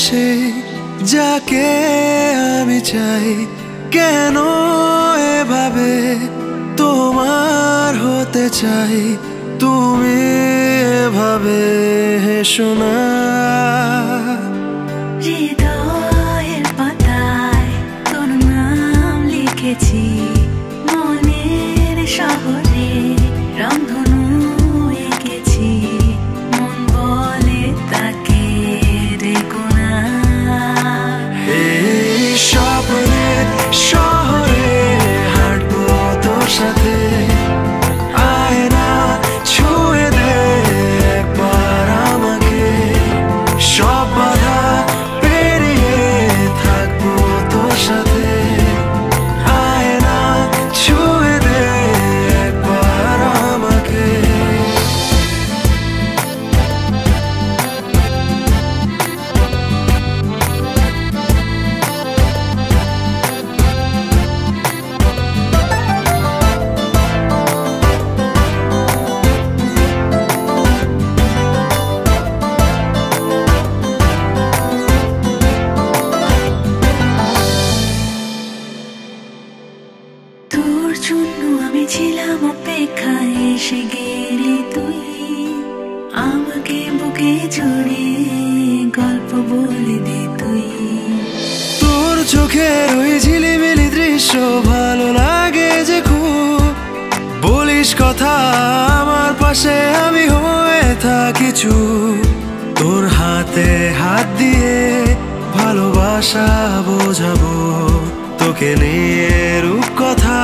সেই যাকে আমি চাই, কেন এভাবে তোমার হতে চাই, তুমি এভাবে হেসো না। হৃদয়ের পাতায় তোর নাম লিখেছি, মনের শহরে রংধনু এঁকেছি, মন বলে তাকে রেখো না। এই স্বপ্নের শহরে হাঁটবো তোর সাথে, আয় না ছুঁয়ে দে একবার আমাকে, সব বাধা পেরিয়ে থাকবো তোর সাথে, আয় না ছুঁয়ে দে একবার আমাকে। তোর জন্য আমি ছিলাম অপেক্ষায়, এসে গেলি তুই আমাকে বুকে জড়িয়ে গল্প বলে দে তুই। তোর চোখের ওই ঝিলিমিলি দৃশ্য ভালো লাগে যে খুব, বলিস কথা আমার পাশে আমি হয়ে থাকি চুপ, তোর হাতে হাত দিয়ে ভালোবাসা বোঝাবো, তোকে নিয়ে রূপকথা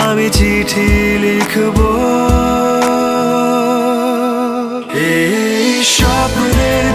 আমি চিঠি লিখবো। এই স্বপ্নের